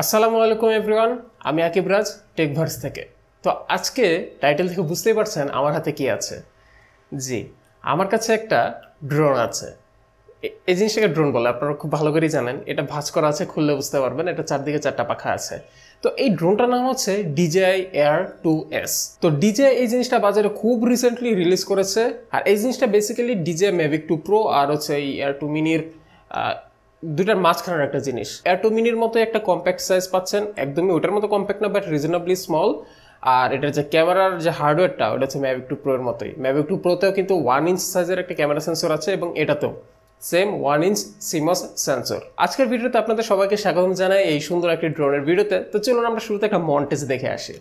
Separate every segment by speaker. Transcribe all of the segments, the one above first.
Speaker 1: আসসালামু আলাইকুম এভরিওয়ান, আমি আকিব রাজ টেকভার্স থেকে। তো আজকে টাইটেল থেকে বুঝতেই পারছেন আমার হাতে কি আছে। জি, আমার কাছে একটা ড্রোন আছে। এই জিনিসটাকে ড্রোন বলে, আপনারা খুব ভালো করেই জানেন। এটা ভাঁজ করা আছে, খুললে বুঝতে পারবেন। এটা চারদিকে চারটা পাখা আছে। তো এই ড্রোনটার নাম হচ্ছে DJI Air 2S। তো DJI এই জিনিসটা বাজারে খুব রিসেন্টলি রিলিজ করেছে। আর এই জিনিসটা বেসিক্যালি DJI Mavic 2 Pro আর হচ্ছে এই Air 2 মিনির দুটার মাঝখানের একটা জিনিস। Air 2 মিনির মতো একটা কম্প্যাক্ট সাইজ পাচ্ছেন, একদমই ওটার মতো কম্প্যাক্ট না, বাট রিজনেবলি স্মল। আর এটার যে ক্যামেরার যে হার্ডওয়্যারটা, ওটা হচ্ছে Mavic 2 Pro এর মতোই। Mavic 2 Proতেও কিন্তু 1 ইঞ্চ সাইজের একটা ক্যামেরা সেন্সর আছে এবং এটাতেও সেম 1 ইঞ্চ CMOS সেন্সর। আজকের ভিডিওতে আপনাদের সবাইকে স্বাগত জানাই এই সুন্দর একটি ড্রোনের ভিডিওতে। তো চলুন আমরা শুরুতে একটা মন্টেজ দেখে আসি।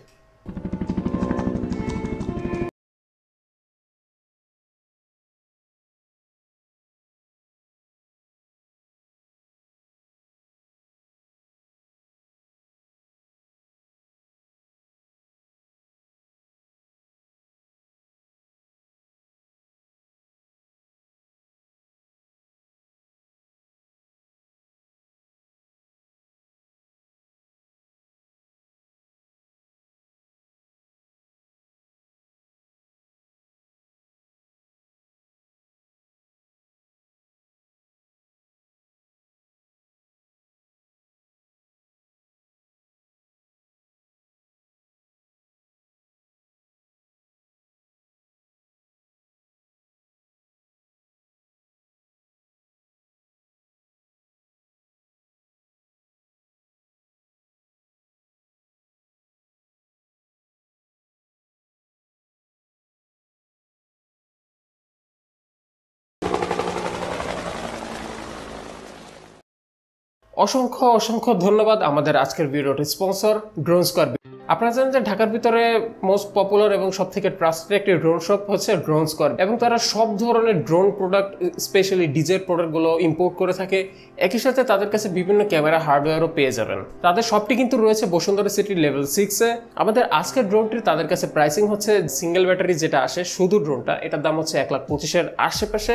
Speaker 1: অসংখ্য অসংখ্য ধন্যবাদ আমাদের আজকের ভিডিওর স্পন্সর ড্রোন স্কোয়ার। আপনারা জানেন যে ঢাকার ভিতরে মোস্ট পপুলার এবং সব থেকে ট্রাস্টেড একটি ড্রোন শপ হচ্ছে ড্রোন স্কোয়ার, এবং তারা সব ধরনের ড্রোন প্রোডাক্ট, স্পেশালি ডিজের প্রোডাক্টগুলো ইম্পোর্ট করে থাকে। একই সাথে তাদের কাছে বিভিন্ন ক্যামেরা হার্ডওয়্যারও পেয়ে যাবেন। তাদের শপটি কিন্তু রয়েছে বসুন্ধরা সিটি লেভেল 6-এ। আমাদের আজকের ড্রোনটির তাদের কাছে প্রাইসিং হচ্ছে সিঙ্গেল ব্যাটারি যেটা আসে শুধু ড্রোনটা, এটার দাম হচ্ছে 1,25,000-এর আশেপাশে।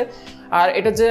Speaker 1: আর এটা যে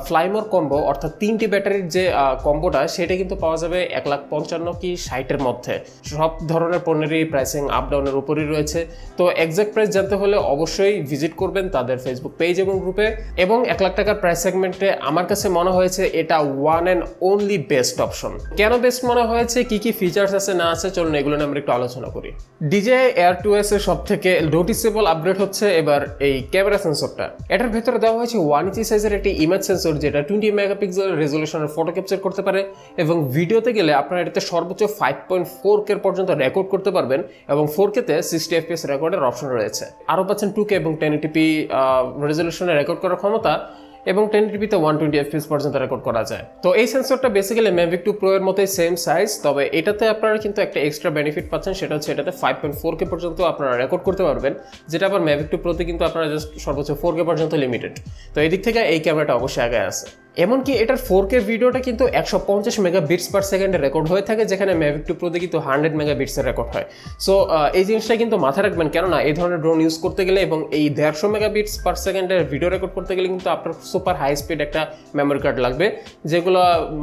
Speaker 1: ফ্লাইমোর কম্বো, অর্থাৎ 3টি ব্যাটারির যে কম্বোটা, সেটা কিন্তু পাওয়া যাবে 1,55,000 কি 60-এর মধ্যে। সব ধরনের পণ্যেরই প্রাইসিং আপ ডাউনের উপরই রয়েছে। তো এক্সাক্ট প্রাইস জানতে হলে অবশ্যই ভিজিট করবেন তাদের ফেসবুক পেজ এবং গ্রুপে। এবং 1 লাখ টাকার প্রাইস সেগমেন্টে আমার কাছে মনে হয়েছে এটা one and only best option. কেন বেস্ট মনে হয়েছে, কি কি ফিচার্স আছে না আছে, চলুন এগুলো নিয়ে আমরা একটু আলোচনা করি। DJI Air 2S এর সব থেকে নোটিসেবল আপগ্রেড হচ্ছে এবার এই ক্যামেরা সেন্সরটা। এটার ভেতরে দেওয়া হয়েছে 1 ইঞ্চি সাইজের একটি ইমেজ সেন্সর, যেটা 20 মেগাপিক্সেল রেজলিউশনের ফটো ক্যাপচার করতে পারে। এবং ভিডিওতে গেলে আপনারা এটাতে সর্বোচ্চ 5.4K পর্যন্ত রেকর্ড করতে পারবেন, এবং 4K তে 60 FPS রেকর্ডের অপশন রয়েছে। আরও পাচ্ছেন 2K এবং 1080p রেজলিউশনে রেকর্ড করার ক্ষমতা, এবং 1080p তে 120 FPS পর্যন্ত রেকর্ড করা যায়। তো এই সেন্সরটা বেসিক্যালি Mavic 2 Pro এর মতোই সেম সাইজ, তবে এটাতে আপনারা কিন্তু একটা এক্সট্রা বেনিফিট পাচ্ছেন, সেটা হচ্ছে এটাতে 5.4K পর্যন্ত আপনারা রেকর্ড করতে পারবেন, যেটা আবার Mavic 2 Pro তে কিন্তু আপনারা জাস্ট সর্বোচ্চ 4K পর্যন্ত লিমিটেড। তো এই দিক থেকে এই ক্যামেরাটা অবশ্যই আগে আছে। এমনকি এটার 4K ভিডিওটা কিন্তু 150 মেগাবিটস পার সেকেন্ডে রেকর্ড হয়ে থাকে, যেখানে Mavic 2 Pro তে কিন্তু 100 মেগাবিটসের রেকর্ড হয়। সো এই জিনিসটা কিন্তু মাথায় রাখবেন, কেননা এই ধরনের ড্রোন ইউজ করতে গেলে এবং এই 150 মেগাবিটস পার সেকেন্ডের ভিডিও রেকর্ড করতে গেলে কিন্তু আপনার সুপার হাই স্পিড একটা মেমোরি কার্ড লাগবে, যেগুলো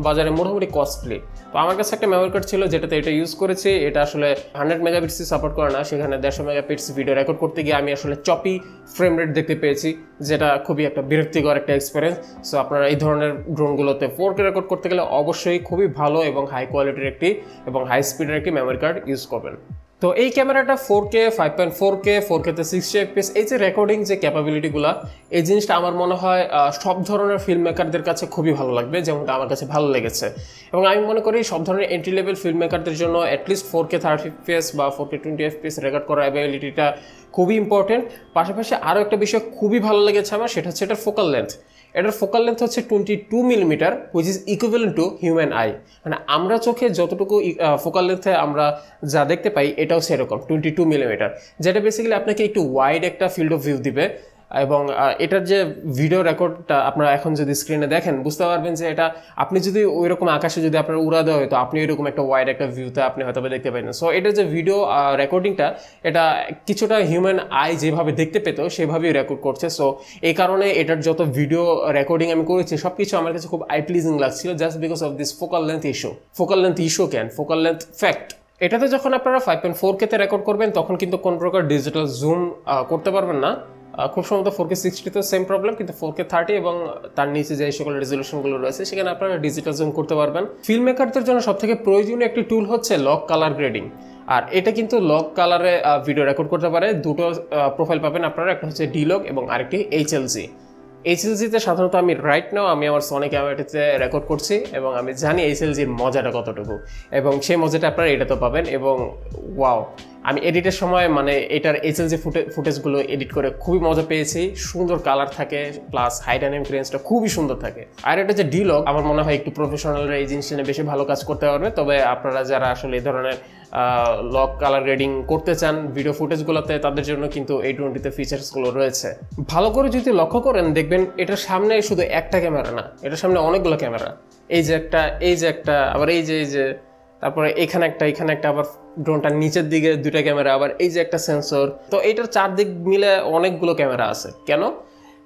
Speaker 1: বাজারে মোটামুটি কস্টলি। তো আমার কাছে একটা মেমোরি কার্ড ছিল যেটাতে এটা ইউজ করেছি। এটা আসলে 100 মেগাবিটস সাপোর্ট করে না, সেখানে 150 মেগাবিটস ভিডিও রেকর্ড করতে গিয়ে আমি আসলে চপি ফ্রেম রেট দেখতে পেয়েছি, যেটা খুবই একটা বিরক্তিকর একটা এক্সপিরিয়েন্স। সো আপনারা এই ধরনের ড্রোনগুলোতে 4K রেকর্ড করতে গেলে অবশ্যই খুবই ভালো এবং হাই কোয়ালিটির একটি এবং হাই স্পিডের একটি মেমোরি কার্ড ইউজ করবেন। তো এই ক্যামেরাটা 4K, 5.4K, 4K তে 60 FPS, এই যে রেকর্ডিং যে ক্যাপাবিলিটিগুলো, এই জিনিসটা আমার মনে হয় সব ধরনের ফিল্ম মেকারদের কাছে খুবই ভালো লাগবে, যেমনটা আমার কাছে ভালো লেগেছে। এবং আমি মনে করি সব ধরনের এন্ট্রি লেভেল ফিল্ম মেকারদের জন্য অ্যাটলিস্ট 4K 30 FPS বা 4K 20 FPS রেকর্ড করার অ্যাবিলিটিটা খুবই ইম্পর্টেন্ট। পাশাপাশি আরও একটা বিষয় খুবই ভালো লেগেছে আমার, সেটা হচ্ছে এটার ফোকাল লেন্থ। এটার ফোকাল লেন্থ হচ্ছে 22 millimetre, which is equivalent to human I. মানে আমরা চোখে যতটুকু ফোকাল লেন্থে আমরা যা দেখতে পাই, এটাও সেরকম 22 মিলিমিটার, যেটা বেসিক্যালি আপনাকে একটু ওয়াইড একটা ফিল্ড অফ ভিউ দিবে। এবং এটার যে ভিডিও রেকর্ডটা আপনারা এখন যদি স্ক্রিনে দেখেন বুঝতে পারবেন যে এটা আপনি যদি ওই রকম আকাশে যদি আপনার উড়া দেওয়া হয় তো আপনি ওইরকম একটা ওয়াইড একটা ভিউতে আপনি হয়তো দেখতে পাবেন। সো এটার যে ভিডিও রেকর্ডিংটা এটা কিছুটা হিউম্যান আই যেভাবে দেখতে পেত সেভাবেই রেকর্ড করছে। সো এই কারণে এটার যত ভিডিও রেকর্ডিং আমি করেছি সব কিছু আমার কাছে খুব আই প্লিজিং লাগছিল, just because of this focal length issue. Focal length issue কেন? Focal length fact. এটাতে যখন আপনারা 5.4K তে রেকর্ড করবেন তখন কিন্তু কোন প্রকার ডিজিটাল জুম করতে পারবেন না। খুব সম্ভবত 4K 60 তো সেম প্রবলেম, কিন্তু 4K 30 এবং তার নিচে যে সকল রেজলিউশনগুলো রয়েছে সেখানে আপনারা ডিজিটাল জুম করতে পারবেন। ফিল্ম মেকারদের জন্য সবথেকে প্রয়োজনীয় একটি টুল হচ্ছে লগ কালার গ্রেডিং। আর এটা কিন্তু লগ কালারে ভিডিও রেকর্ড করতে পারে। দুটো প্রোফাইল পাবেন আপনারা, একটা হচ্ছে ডিলগ এবং আরেকটি HLG। HLG-তে সাধারণত আমি রাইট নাও আমি আমার সোনি ক্যামেরাটিতে রেকর্ড করছি এবং আমি জানি HLG-র মজাটা কতটুকু, এবং সেই মজাটা আপনারা এটাতে পাবেন। এবং ওয়াও, আমি এডিটের সময় মানে এটার HLG ফুটেজগুলো এডিট করে খুবই মজা পেয়েছি। সুন্দর কালার থাকে, প্লাস হাই ডাইনামিক রেঞ্জটা খুবই সুন্দর থাকে। আর এটা যে ডিলগ আমার মনে হয় একটু প্রফেশনালরা এই জিনিসটা নিয়ে বেশি ভালো কাজ করতে পারবে। তবে আপনারা যারা আসলে এই ধরনের লগ কালার গ্রেডিং করতে চান ভিডিও ফুটেজগুলোতে, তাদের জন্য কিন্তু এই ড্রোনটিতে ফিচার্সগুলো রয়েছে। ভালো করে যদি লক্ষ্য করেন দেখবেন এটার সামনে শুধু একটা ক্যামেরা না, এটার সামনে অনেকগুলো ক্যামেরা। এই যে একটা, আবার এই যে তারপরে এখানে একটা, আবার ড্রোনটার নিচের দিকে দুইটা ক্যামেরা, আবার এই যে একটা সেন্সর। তো এটার চারদিক মিলে অনেকগুলো ক্যামেরা আছে। কেন?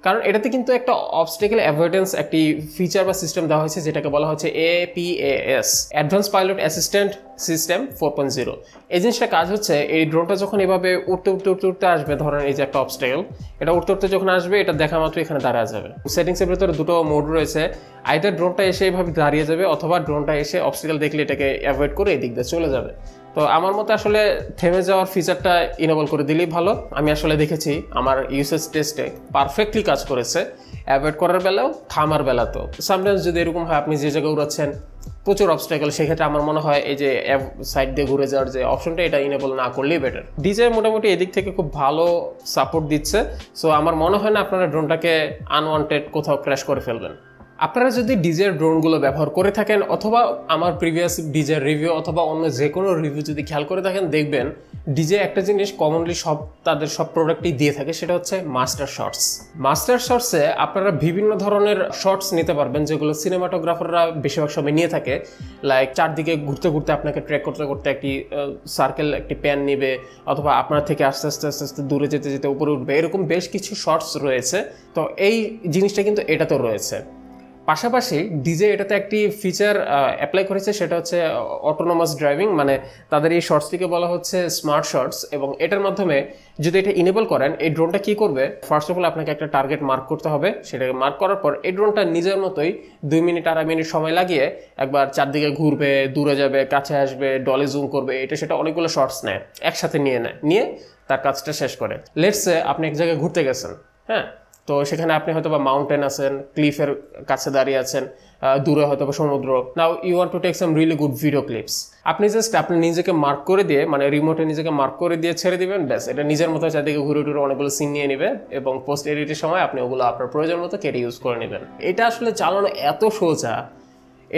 Speaker 1: কারণ এটাতে কিন্তু একটা অবস্টেকেল অ্যাভয়েডেন্স একটি ফিচার বা সিস্টেম দেওয়া হয়েছে যেটাকে বলা হচ্ছে APAS, advance pilot assistant system 4.0। এই জিনিসটা কাজ হচ্ছে এই ড্রোনটা যখন এভাবে উঠতে আসবে, ধরেন এই যে একটা অবস্টেকেল, এটা উঠতে যখন আসবে এটা দেখা মাত্র এখানে দাঁড়িয়ে যাবে। সেটিংসের ভেতরে দুটো মোড রয়েছে, আইদার ড্রোনটা এসে এইভাবে দাঁড়িয়ে যাবে অথবা ড্রোনটা এসে অবস্টেকেল দেখলে এটাকে অ্যাভয়েড করে এদিক দিয়ে চলে যাবে। তো আমার মতে আসলে থেমে যাওয়ার ফিচারটা ইনেবল করে দিলেই ভালো। আমি আসলে দেখেছি আমার ইউসেজ টেস্টে পারফেক্টলি কাজ করেছে, অ্যাভয়েড করার বেলাও থামার বেলাতেও। সামটাইমস যদি এরকম হয় আপনি যে জায়গায় উড়াচ্ছেন প্রচুর অবস্ট্যাকল, সেক্ষেত্রে আমার মনে হয় এই যে সাইড দিয়ে ঘুরে যাওয়ার যে অপশনটা এটা ইনেবল না করলেই বেটার। DJI মোটামুটি এদিক থেকে খুব ভালো সাপোর্ট দিচ্ছে। সো আমার মনে হয় না আপনারা ড্রোনটাকে আনওয়ান্টেড কোথাও ক্র্যাশ করে ফেলবেন। আপনারা যদি DJI ড্রোনগুলো ব্যবহার করে থাকেন অথবা আমার প্রিভিয়াস DJI রিভিউ অথবা অন্য যে কোনো রিভিউ যদি খেয়াল করে থাকেন দেখবেন DJI একটা জিনিস কমনলি তাদের সব প্রোডাক্টই দিয়ে থাকে, সেটা হচ্ছে মাস্টার শটস। মাস্টার শটসে আপনারা বিভিন্ন ধরনের শটস নিতে পারবেন যেগুলো সিনেমাটোগ্রাফাররা বেশিরভাগ সময় নিয়ে থাকে। লাইক চারদিকে ঘুরতে আপনাকে ট্র্যাক করতে একটি সার্কেল একটি প্যান নেবে, অথবা আপনার থেকে আস্তে আস্তে দূরে যেতে উপরে উঠবে, এরকম বেশ কিছু শটস রয়েছে। তো এই জিনিসটা কিন্তু এটাতেও রয়েছে। পাশাপাশি DJI এটাতে একটি ফিচার অ্যাপ্লাই করেছে, সেটা হচ্ছে অটোনোমাস ড্রাইভিং। মানে তাদের এই শর্টসটিকে বলা হচ্ছে স্মার্ট শর্টস, এবং এটার মাধ্যমে যদি এটা ইনেবল করেন এই ড্রোনটা কি করবে, ফার্স্ট অফ অল আপনাকে একটা টার্গেট মার্ক করতে হবে। সেটাকে মার্ক করার পর এই ড্রোনটা নিজের মতোই 2 মিনিট 2.5 মিনিট সময় লাগিয়ে একবার চারদিকে ঘুরবে, দূরে যাবে, কাছে আসবে, ডলে জুম করবে, এটা সেটা অনেকগুলো শর্টস নেয়, একসাথে নিয়ে তার কাজটা শেষ করে। লেটস সে আপনি এক জায়গায় ঘুরতে গেছেন, হ্যাঁ, তো সেখানে আপনি হয়তো বা মাউন্টেন আছেন, ক্লিফের কাছে দাঁড়িয়ে আছেন, দূরে হয়তো বা সমুদ্র। Now you want to take some really good video clips. আপনি নিজেকে মার্ক করে দিয়ে, মানে রিমোটে নিজেকে মার্ক করে দিয়ে ছেড়ে দিবেন, ব্যাস এটা নিজের মতো চারদিকে ঘুরে অনেকগুলো সিন নিয়ে নেবে, এবং পোস্ট এডিটের সময় আপনি ওগুলো আপনার প্রয়োজন মতো কেটে ইউজ করে নেবেন। এটা আসলে চালানো এত সোজা,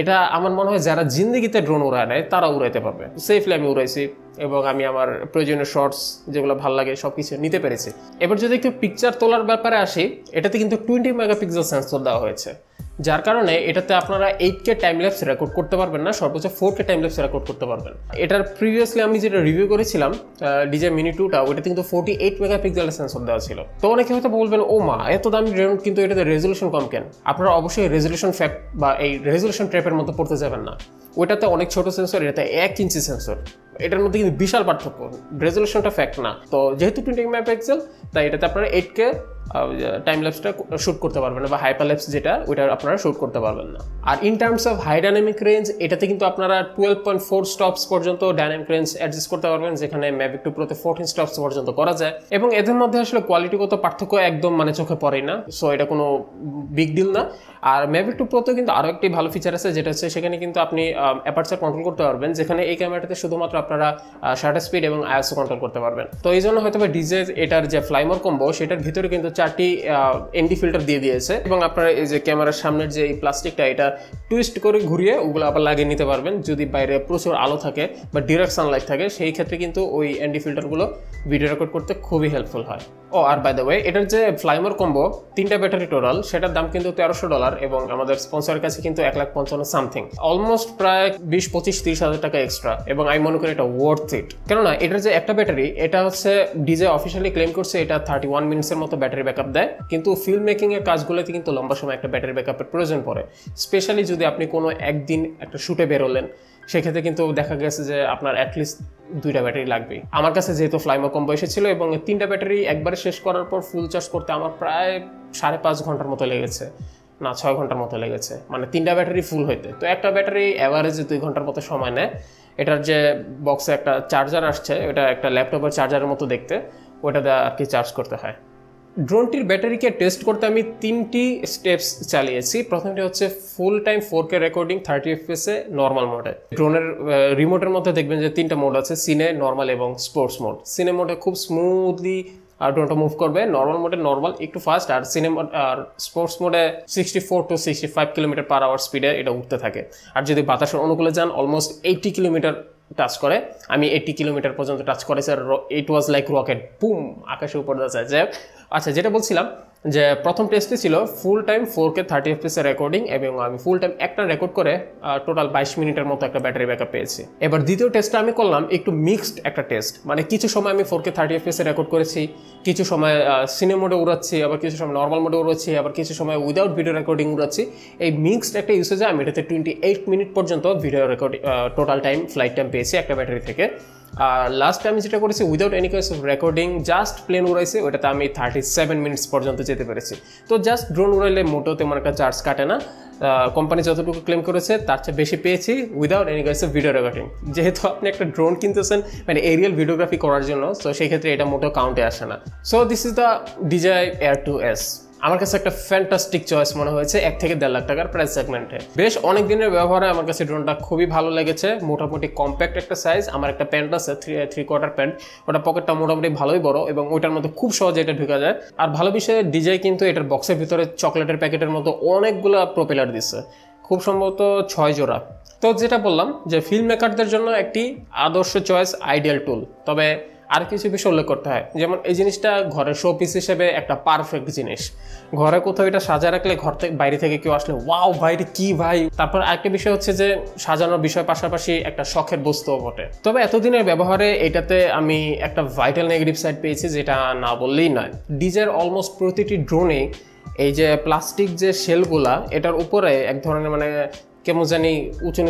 Speaker 1: এটা আমার মনে হয় যারা জিন্দেগিতে ড্রোন উড়ায় নেয় তারা উড়াইতে পারবে। সেফলি আমি উড়াইছি এবং আমি আমার প্রয়োজনীয় শর্টস যেগুলো ভালো লাগে সব কিছু নিতে পেরেছি। এবার যদি একটু পিকচার তোলার ব্যাপারে আসি, এটাতে কিন্তু 20 মেগাপিক্সেল সেন্সর দেওয়া হয়েছে, যার কারণে এটাতে আপনারা 8K টাইম ল্যাপস রেকর্ড করতে পারবেন না, সর্বোচ্চ 4K টাইম ল্যাপস রেকর্ড করতে পারবেন। এটার প্রিভিয়াসলি আমি যেটা রিভিউ করেছিলাম DJI Mini 2টা, ওইটাতে কিন্তু 48 মেগাপিক্সেলের সেন্সর দেওয়া ছিল। তো অনেকে হয়তো বলবেন ও মা এত দামি ড্রোন কিন্তু এটাতে রেজলিউশন কম কেন? আপনারা অবশ্যই রেজলিউশন ফ্যাক্ট বা এই রেজলিউশন ট্র্যাপের মধ্যে পড়তে যাবেন না। ওইটাতে অনেক ছোট সেন্সর, এটাতে 1 ইঞ্চি সেন্সর, এটার মধ্যে কিন্তু বিশাল পার্থক্য, রেজলিউশনটা ফ্যাক্ট না। তো যেহেতু 20 মেগাপিক্সেল তাই এটাতে আপনারা 8K টাইম ল্যাপসটা শুট করতে পারবেন না, বা হাইপার ল্যাপস যেটা ওইটা আপনারা শুট করতে পারবেন না। আর in terms of high dynamic range, এটাতে কিন্তু আপনারা 12.4 স্টপস পর্যন্ত ডাইনামিক রেঞ্জ অ্যাডজাস্ট করতে পারবেন, যেখানে ম্যাভিক 2 প্রোতে 14 স্টপস পর্যন্ত করা যায়। এবং এদের মধ্যে আসলে কোয়ালিটিগত পার্থক্য একদম মানে চোখে পড়েই না, সো এটা কোনো বিগ ডিল না। আর ম্যাভিক 2 প্রোতে কিন্তু আরও একটি ভালো ফিচার আছে, যেটা হচ্ছে সেখানে কিন্তু আপনি অ্যাপারচার কন্ট্রোল করতে পারবেন, যেখানে এই ক্যামেরাটাতে শুধুমাত্র আপনারা শাটার স্পিড এবং ISO কন্ট্রোল করতে পারবেন। তো এই জন্য হয়তো বা DJI এটার যে ফ্লাই মোর কম্বো সেটার ভিতরে কিন্তু 4টি এনডি ফিল্টার দিয়ে দিয়েছে এবং আপনারা এই যে ক্যামেরার সামনের যে এই প্লাস্টিকটা এটা টুইস্ট করে ঘুরিয়ে ওগুলো আবার লাগিয়ে নিতে পারবেন যদি বাইরে প্রচুর আলো থাকে বা ডিরেক্ট সানলাইট থাকে সেই ক্ষেত্রে কিন্তু ওই এনডি ফিল্টারগুলো ভিডিও রেকর্ড করতে খুবই হেল্পফুল হয়। ও আর বাই দ্য ওয়ে এটার যে ফ্লাইমোর কম্বো 3টা ব্যাটারি টোটাল সেটার দাম কিন্তু $1300 এবং আমাদের স্পন্সরের কাছে কিন্তু 1,55,000 সামথিং, অলমোস্ট প্রায় 20-25-30 হাজার টাকা এক্সট্রা এবং আমি মনে করি এটা ওয়ার্থ ইট। কেননা এটার যে একটা ব্যাটারি এটা হচ্ছে ডিজে অফিসিয়ালি ক্লেম করছে এটা 31 মিনিটসের মতো ব্যাটারি ব্যাকআপ দেয়, কিন্তু ফিল্ম মেকিং এর কাজগুলোতে কিন্তু লম্বা সময় একটা ব্যাটারি ব্যাকআপের প্রয়োজন পড়ে, স্পেশালি যদি আপনি কোনো একদিন একটা শুটে বেরোলেন সেক্ষেত্রে কিন্তু দেখা গেছে যে আপনার অ্যাটলিস্ট 2টা ব্যাটারি লাগবে। আমার কাছে যেহেতু ফ্লাইমো কম্বো এসেছিল এবং 3টা ব্যাটারি একবারে শেষ করার পর ফুল চার্জ করতে আমার প্রায় 5.5 ঘন্টার মতো লেগেছে, না 6 ঘন্টার মতো লেগেছে, মানে 3টা ব্যাটারি ফুল হইতে। তো একটা ব্যাটারি অ্যাভারেজে 2 ঘন্টার মতো সময় নেয়। এটার যে বক্সে একটা চার্জার আসছে ওটা একটা ল্যাপটপের চার্জারের মতো দেখতে, ওটা দিয়ে আর কি চার্জ করতে হয়। ড্রোনটির ব্যাটারিকে টেস্ট করতে আমি 3টি স্টেপস চালিয়েছি। প্রথমটি হচ্ছে full time 4K recording 30 FPS এ নর্মাল মোডে। ড্রোনের রিমোটের মধ্যে দেখবেন যে 3টা মোড আছে, সিনে, নর্মাল এবং স্পোর্টস মোড। সিনে মোডে খুব স্মুথলি ড্রোনটা মুভ করবে, নর্মাল মোডে নর্মাল একটু ফাস্ট, আর আর স্পোর্টস মোডে 64 to 65 km/h স্পিডে এটা উঠতে থাকে। আর যদি বাতাসের অনুকূলে যান অলমোস্ট 80 কিলোমিটার টাচ করে। আমি 80 কিলোমিটার পর্যন্ত টাচ করেছি আর ইট ওয়াজ লাইক রকেট, বুম, আকাশে উপর যাচ্ছে। যাই হোক, আচ্ছা যেটা বলছিলাম যে প্রথম টেস্টে ছিল ফুল টাইম 4K 30 FPS এর রেকর্ডিং এবং আমি ফুল টাইম একটা রেকর্ড করে টোটাল 22 মিনিটের মতো একটা ব্যাটারি ব্যাকআপ পেয়েছি। এবার দ্বিতীয় টেস্টটা আমি করলাম একটু মিক্সড একটা টেস্ট, মানে কিছু সময় আমি 4K 30 FPS এ রেকর্ড করেছি, কিছু সময় সিনে মোডে উড়াচ্ছি, আবার কিছু সময় নর্মাল মোডে উড়াচ্ছি, আবার কিছু সময় উইদাউট ভিডিও রেকর্ডিং উড়াচ্ছি। এই মিক্সড একটা ইউসেজে আমি এটাতে 28 মিনিট পর্যন্ত video recording total time flight time পেয়েছি একটা ব্যাটারি থেকে। আর লাস্ট টাইম যেটা করেছি without any kind of recording just plain উড়াইছে, ওটাতে আমি 37 মিনিটস পর্যন্ত যেতে পেরেছি। তো জাস্ট ড্রোন উড়াইলে মোটেও তেমন একটা চার্জ কাটে না, কোম্পানি যতটুকু ক্লেম করেছে তার চেয়ে বেশি পেয়েছি without any kind of video recording. যেহেতু আপনি একটা ড্রোন কিনতেছেন মানে এরিয়াল ভিডিওগ্রাফি করার জন্য, তো সেই ক্ষেত্রে এটা মোটেও কাউন্টে আসে না। So this is the DJI Air 2S। আমার কাছে একটা ফ্যান্টাস্টিক চয়েস মনে হয়েছে 1 থেকে 1.5 লাখ টাকার প্রাইস সেগমেন্টে। বেশ অনেক দিনের ব্যবহারে আমার কাছে ড্রোনটা খুবই ভালো লেগেছে, মোটামুটি কম্প্যাক্ট একটা সাইজ। আমার একটা প্যান্ট আছে 3/4 প্যান্ট, ওটা পকেটটা মোটামুটি ভালোই বড় এবং ওইটার মধ্যে খুব সহজে এটা ঢুকা যায়। আর ভালো বিষয়ে DJI কিন্তু এটার বক্সের ভিতরে চকলেটের প্যাকেটের মতো অনেকগুলো প্রপেলার দিচ্ছে, খুব সম্ভবত 6 জোড়া। তো যেটা বললাম যে ফিল্ম মেকারদের জন্য একটি আদর্শ চয়েস, আইডিয়াল টুল। তবে আর কিছু বিষয় উল্লেখ করতে হয়, যেমন এই জিনিসটা ঘরের শো পিস হিসেবে একটা পারফেক্ট জিনিস। ঘরে কোথাও এটা সাজায় রাখলে ঘর থেকে বাইরে থেকে কেউ আসলে ওয়াও বাইরে কি ভাই। তারপর আরেকটা বিষয় হচ্ছে যে সাজানোর বিষয় পাশাপাশি একটা শখের বস্তুও বটে। তবে এতদিনের ব্যবহারে এটাতে আমি একটা ভাইটাল নেগেটিভ সাইড পেয়েছি যেটা না বললেই নয়। ডিজের অলমোস্ট প্রতিটি ড্রোনে এই যে প্লাস্টিক যে শেলগুলা এটার উপরে এক ধরনের মানে কেমন জানি উঁচু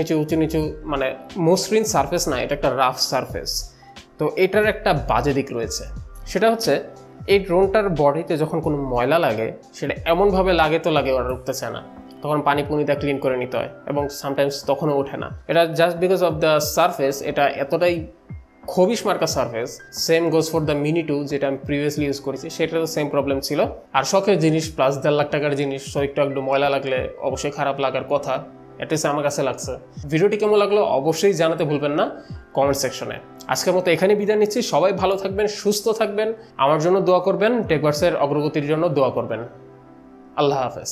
Speaker 1: নিচু মানে মসৃণ সারফেস না, এটা একটা রাফ সারফেস। তো এটার একটা বাজে দিক রয়েছে, সেটা হচ্ছে এই ড্রোনটার বডিতে যখন কোনো ময়লা লাগে সেটা এমনভাবে লাগে তো লাগে ওরা উঠতে চায় না, তখন পানি পুনিটা ক্লিন করে নিতে হয় এবং সামটাইমস তখনও ওঠে না। এটা just because of the surface, এটা এতটাই খবিশ মার্কা surface. Same goes for the mini 2 যেটা আমি প্রিভিয়াসলি ইউজ করেছি, সেটারও সেম প্রবলেম ছিল। আর শখের জিনিস প্লাস 1.5 লাখ টাকার জিনিস, সো একটু ময়লা লাগলে অবশ্যই খারাপ লাগার কথা, এটলিস্ট আমার কাছে লাগছে। ভিডিওটি কেমন লাগলো অবশ্যই জানাতে ভুলবেন না কমেন্ট সেকশনে। আজকের মতো এখানেই বিদায় নিচ্ছি। সবাই ভালো থাকবেন, সুস্থ থাকবেন, আমার জন্য দোয়া করবেন, টেকভার্সের অগ্রগতির জন্য দোয়া করবেন। আল্লাহ হাফেজ।